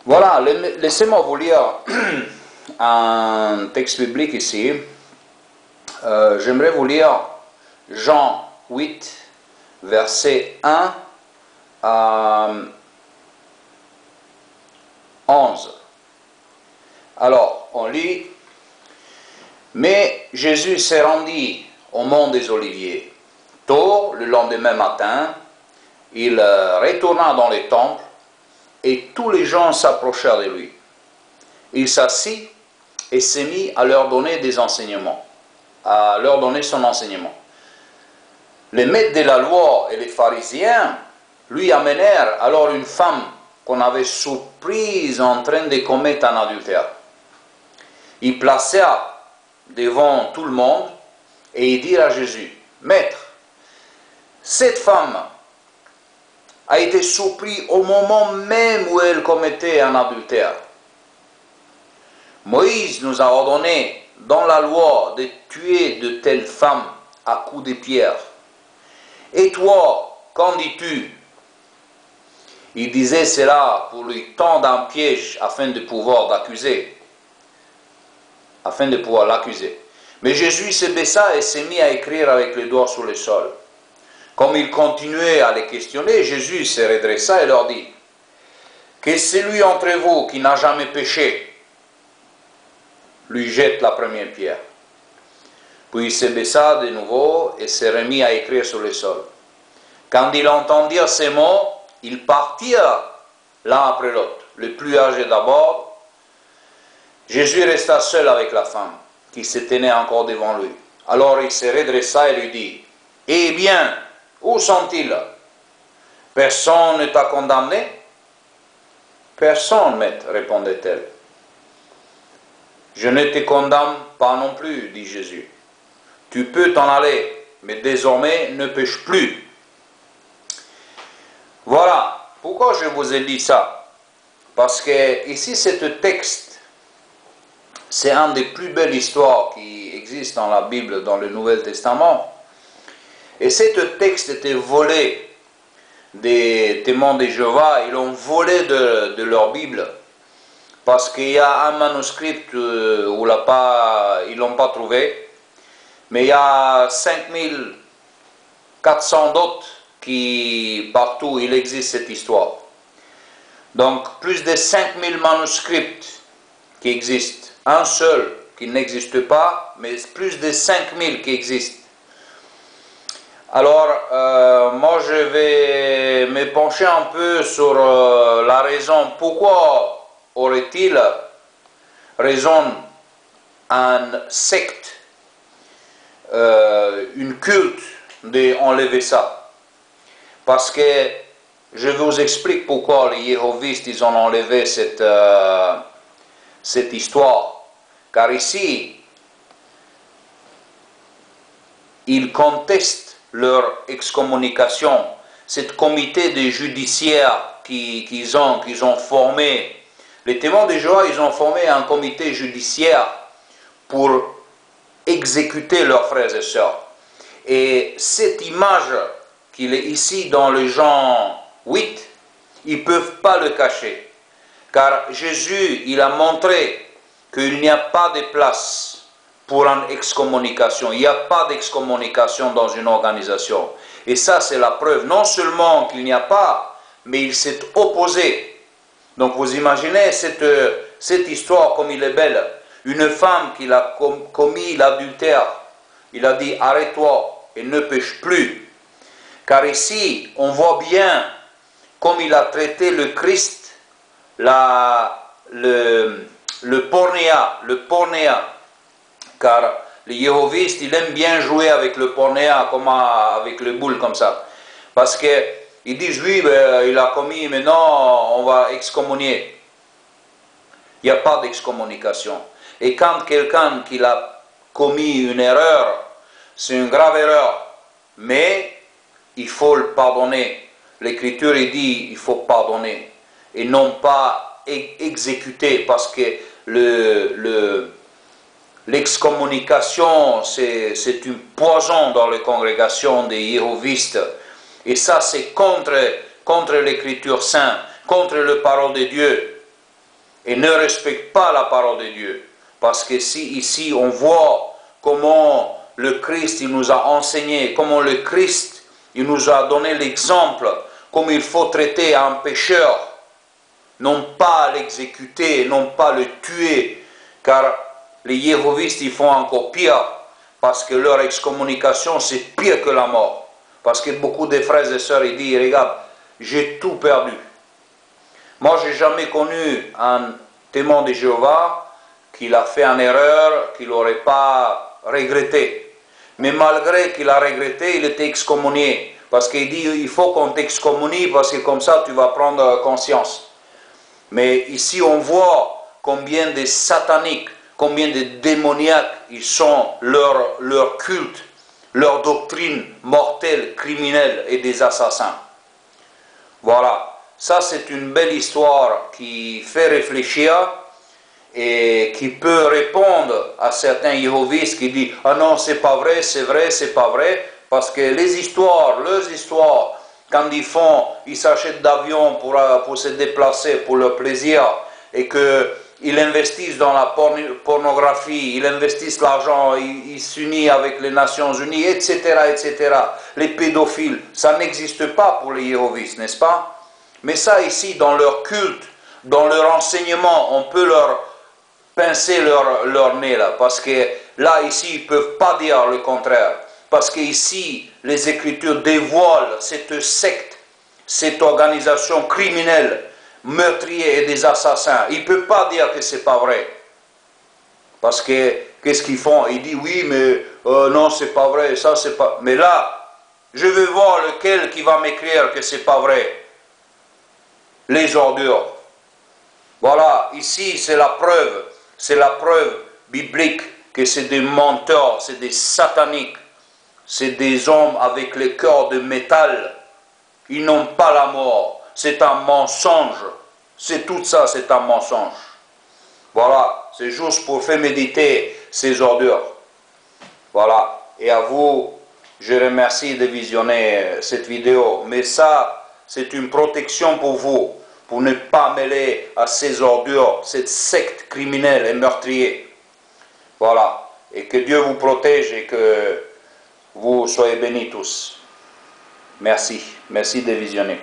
Voilà, laissez-moi vous lire un texte biblique ici. J'aimerais vous lire Jean 8, verset 1 à 11. Alors, on lit: Mais Jésus s'est rendu au mont des Oliviers. Tôt, le lendemain matin, il retourna dans le temple et tous les gens s'approchèrent de lui. Il s'assit et s'est mis à leur donner des enseignements, à leur donner son enseignement. Les maîtres de la loi et les pharisiens lui amenèrent alors une femme qu'on avait surprise en train de commettre un adultère. Ils placèrent devant tout le monde et ils dirent à Jésus: Maître, cette femme a été surprise au moment même où elle commettait un adultère. Moïse nous a ordonné dans la loi de tuer de telles femmes à coups de pierre. Et toi, qu'en dis-tu? Il disait cela pour lui tendre un piège afin de pouvoir l'accuser. Mais Jésus se baissa et s'est mis à écrire avec les doigts sur le sol. Comme il continuait à les questionner, Jésus se redressa et leur dit: Que celui d'entre vous qui n'a jamais péché lui jette la première pierre. Puis il se baissa de nouveau et se remit à écrire sur le sol. Quand ils entendirent ces mots, ils partirent l'un après l'autre. Le plus âgé d'abord. Jésus resta seul avec la femme, qui se tenait encore devant lui. Alors il se redressa et lui dit: Eh bien, où sont-ils? Personne ne t'a condamné? Personne, maître, répondait-elle. Je ne te condamne pas non plus, dit Jésus. Tu peux t'en aller, mais désormais ne pêche plus. Voilà pourquoi je vous ai dit ça. Parce que ici, ce texte, c'est une des plus belles histoires qui existent dans la Bible, dans le Nouveau Testament. Et ce texte était volé des témoins de Jéhovah. Ils l'ont volé de leur Bible. Parce qu'il y a un manuscrit où ils ne l'ont pas trouvé. Mais il y a 5400 d'autres qui, partout, il existe cette histoire. Donc, plus de 5000 manuscrits qui existent. Un seul qui n'existe pas, mais plus de 5000 qui existent. Alors, moi je vais me pencher un peu sur la raison. Pourquoi aurait-il raison un secte, une culte d'enlever ça? Parce que je vous explique pourquoi les Jéhovistes ils ont enlevé cette histoire. Car ici, ils contestent leur excommunication, cette comité de judiciaire qu'ils ont formé. Les témoins de Jéhovah, ils ont formé un comité judiciaire pour exécuter leurs frères et sœurs. Et cette image qu'il est ici dans le Jean 8, ils ne peuvent pas le cacher. Car Jésus, il a montré qu'il n'y a pas de place pour une excommunication. Il n'y a pas d'excommunication dans une organisation. Et ça, c'est la preuve. Non seulement qu'il n'y a pas, mais il s'est opposé. Donc vous imaginez cette histoire comme il est belle. Une femme qui a commis l'adultère, il a dit: arrête-toi et ne pêche plus. Car ici, on voit bien comme il a traité le Christ, le pornéa. Car les Jéhovistes, ils aiment bien jouer avec le pornéa, comme avec le boule comme ça. Parce qu'ils disent: oui, il a commis, maintenant on va excommunier. Il n'y a pas d'excommunication. Et quand quelqu'un qui a commis une erreur, c'est une grave erreur, mais il faut le pardonner. L'Écriture dit il faut pardonner et non pas exécuter, parce que l'excommunication, c'est un poison dans les congrégations des Jéhovistes. Et ça, c'est contre l'Écriture sainte, contre la parole de Dieu. et ne respectent pas la parole de Dieu. Parce que si ici on voit comment le Christ il nous a enseigné, comment le Christ il nous a donné l'exemple, comme il faut traiter un pécheur, non pas l'exécuter, non pas le tuer, car les yéhovistes ils font encore pire, parce que leur excommunication c'est pire que la mort. Parce que beaucoup de frères et sœurs ils disent, regarde, j'ai tout perdu. Moi j'ai jamais connu un témoin de Jéhovah qu'il a fait une erreur, qu'il n'aurait pas regretté. Mais malgré qu'il a regretté, il était excommunié. Parce qu'il dit, il faut qu'on t'excommunie, parce que comme ça tu vas prendre conscience. Mais ici on voit combien de sataniques, combien de démoniaques ils sont, leur culte, leur doctrine mortelle, criminelle et des assassins. Voilà, ça c'est une belle histoire qui fait réfléchir et qui peut répondre à certains yéhovistes qui disent « Ah non, c'est pas vrai, c'est pas vrai », parce que leurs histoires, quand ils s'achètent d'avions pour se déplacer, pour leur plaisir, et qu'ils investissent dans la pornographie, ils investissent l'argent, ils s'unissent avec les Nations Unies, etc., etc. Les pédophiles, ça n'existe pas pour les yéhovistes, n'est-ce pas? Mais ça ici, dans leur culte, dans leur enseignement, on peut leur pincer leur nez là, parce que là, ici, ils ne peuvent pas dire le contraire. Parce que ici, les Écritures dévoilent cette secte, cette organisation criminelle, meurtrier et des assassins. Ils ne peuvent pas dire que ce n'est pas vrai. Parce que, qu'est-ce qu'ils font? Ils disent, oui, mais non, c'est pas vrai, ça, c'est pas... Mais là, je veux voir lequel qui va m'écrire que c'est pas vrai. Les ordures. Voilà, ici, c'est la preuve biblique que c'est des menteurs, c'est des sataniques, c'est des hommes avec le cœur de métal. Ils n'ont pas la mort. C'est un mensonge. C'est tout ça, c'est un mensonge. Voilà, c'est juste pour faire méditer ces ordures. Voilà, et à vous, je remercie de visionner cette vidéo. Mais ça, c'est une protection pour vous, pour ne pas mêler à ces ordures, cette secte criminelle et meurtrière. Voilà, et que Dieu vous protège et que vous soyez bénis tous. Merci, merci de visionner.